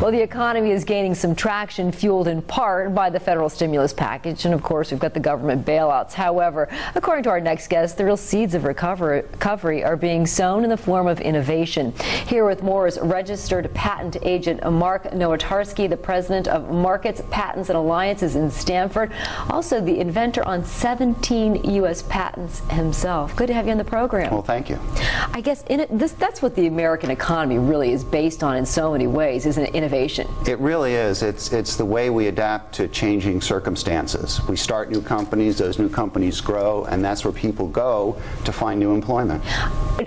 Well, the economy is gaining some traction, fueled in part by the federal stimulus package. And of course, we've got the government bailouts. However, according to our next guest, the real seeds of recovery are being sown in the form of innovation. Here with more is registered patent agent Mark Nowatarski, the president of Markets, Patents, and Alliances in Stanford. Also, the inventor on 17 U.S. patents himself. Good to have you on the program. Well, thank you. I guess that's what the American economy really is based on in so many ways, isn't it? Innovation. It really is. It's the way we adapt to changing circumstances. We start new companies, those new companies grow, and that's where people go to find new employment.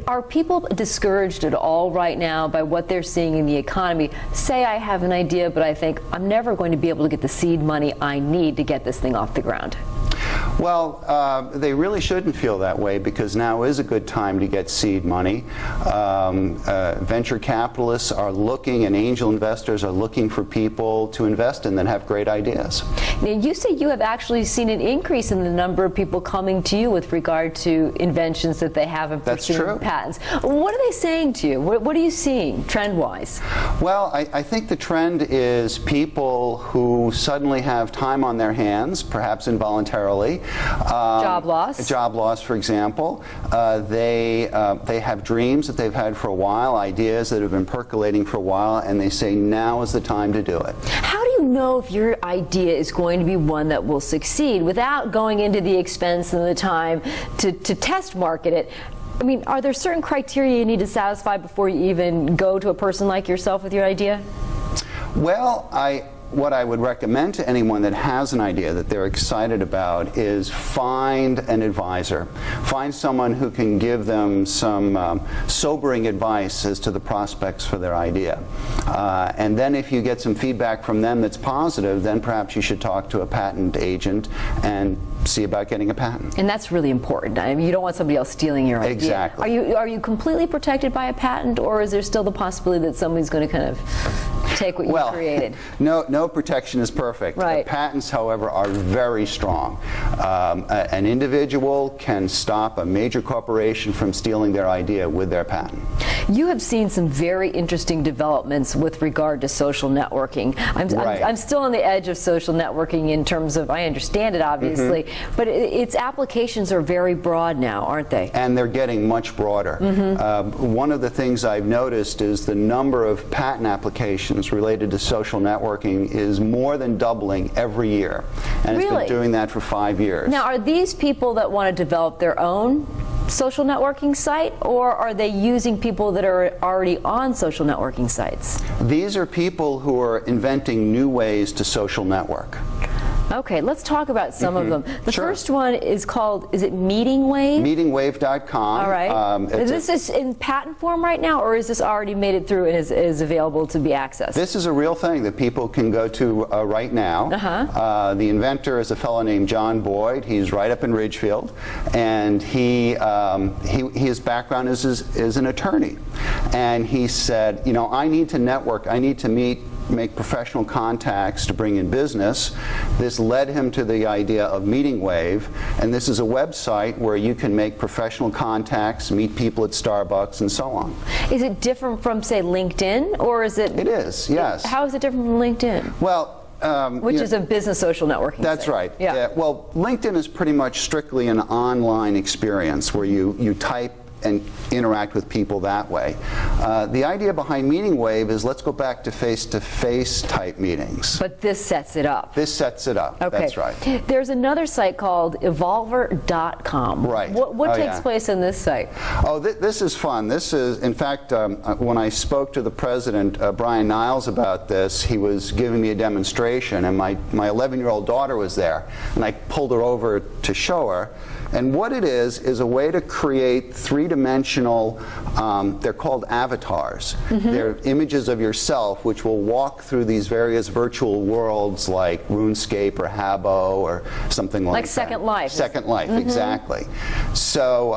Are people discouraged at all right now by what they're seeing in the economy? Say I have an idea, but I think I'm never going to be able to get the seed money I need to get this thing off the ground. Well, they really shouldn't feel that way, because now is a good time to get seed money. Venture capitalists are looking, and angel investors are looking for people to invest in that have great ideas. Now, you say you have actually seen an increase in the number of people coming to you with regard to inventions that they have in pursuing patents. What are they saying to you? What are you seeing trend-wise? Well, I think the trend is people who suddenly have time on their hands, perhaps involuntarily. Job loss. Job loss, for example. They have dreams that they've had for a while, ideas that have been percolating for a while, and they say now is the time to do it. How do you know if your idea is going to be one that will succeed without going into the expense and the time to test market it? I mean, are there certain criteria you need to satisfy before you even go to a person like yourself with your idea? Well, what I would recommend to anyone that has an idea that they're excited about is find an advisor. Find someone who can give them some sobering advice as to the prospects for their idea. And then if you get some feedback from them that's positive, then perhaps you should talk to a patent agent and see about getting a patent. And that's really important. I mean, you don't want somebody else stealing your idea. Exactly. Are you completely protected by a patent, or is there still the possibility that somebody's going to kind of take what you created? No protection is perfect. Right. Patents, however, are very strong. An individual can stop a major corporation from stealing their idea with their patent. You have seen some very interesting developments with regard to social networking. I'm still on the edge of social networking in terms of, I understand it obviously, but its applications are very broad now, aren't they? And they're getting much broader. One of the things I've noticed is the number of patent applications related to social networking is more than doubling every year. And it's been doing that for 5 years. Now, are these people that want to develop their own social networking site, or are they using people that are already on social networking sites? These are people who are inventing new ways to social network. Okay, let's talk about some of them. The first one is called, is it MeetingWave? MeetingWave.com. All right. Is this in patent form right now, or is this already made it through and is available to be accessed? This is a real thing that people can go to right now. The inventor is a fellow named John Boyd. He's right up in Ridgefield, and his background is an attorney. And he said, you know, I need to network, I need to make professional contacts to bring in business. This led him to the idea of MeetingWave, and this is a website where you can make professional contacts, meet people at Starbucks, and so on. Is it different from, say, LinkedIn, or is it? It is, yes. How is it different from LinkedIn? Well, which is a business social networking That's site. right. Yeah. Well, LinkedIn is pretty much strictly an online experience where you type and interact with people that way. The idea behind MeetingWave is let's go back to face-to-face type meetings. But this sets it up. This sets it up. Okay. That's right. There's another site called Evolver.com. Right. What takes place on this site? Oh, this is fun. This is, in fact, when I spoke to the president, Brian Niles, about this, he was giving me a demonstration, and my 11-year-old daughter was there, and I pulled her over to show her. And what it is a way to create three-dimensional, they're called avatars. They're images of yourself which will walk through these various virtual worlds like RuneScape or Habbo or something like that. Like Second Life. Second Life, exactly. So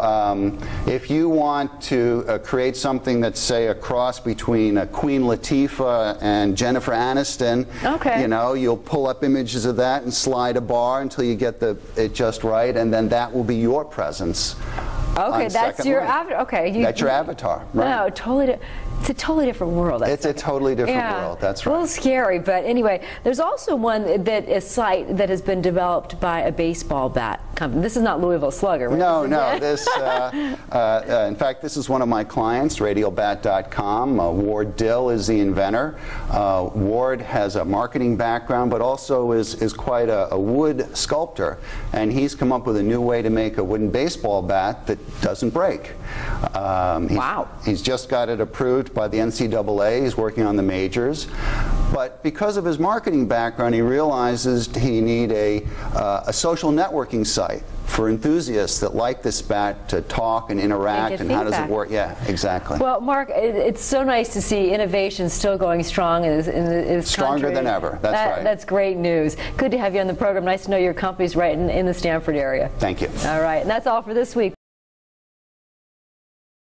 if you want to create something that's, say, a cross between Queen Latifah and Jennifer Aniston, you know, you'll pull up images of that and slide a bar until you get it just right, and then that will be your presence. Okay, that's your avatar. Okay, that's your avatar. Right. No, totally. It's a totally different world. It's a totally different world. That's right. A little scary, but anyway, there's also one that a site that has been developed by a baseball bat company. This is not Louisville Slugger, right? No, no. This, in fact, this is one of my clients, radiobat.com. Ward Dill is the inventor. Ward has a marketing background, but also is quite a wood sculptor, and he's come up with a new way to make a wooden baseball bat that doesn't break. Wow. He's just got it approved by the NCAA. He's working on the majors. But because of his marketing background, he realizes he need a social networking site for enthusiasts that like this bat to talk and interact and how does it work. Yeah, exactly. Well, Mark, it's so nice to see innovation still going strong in this Stronger country. than ever. That's right. That's great news. Good to have you on the program. Nice to know your company's right in the Stanford area. Thank you. All right, and that's all for this week.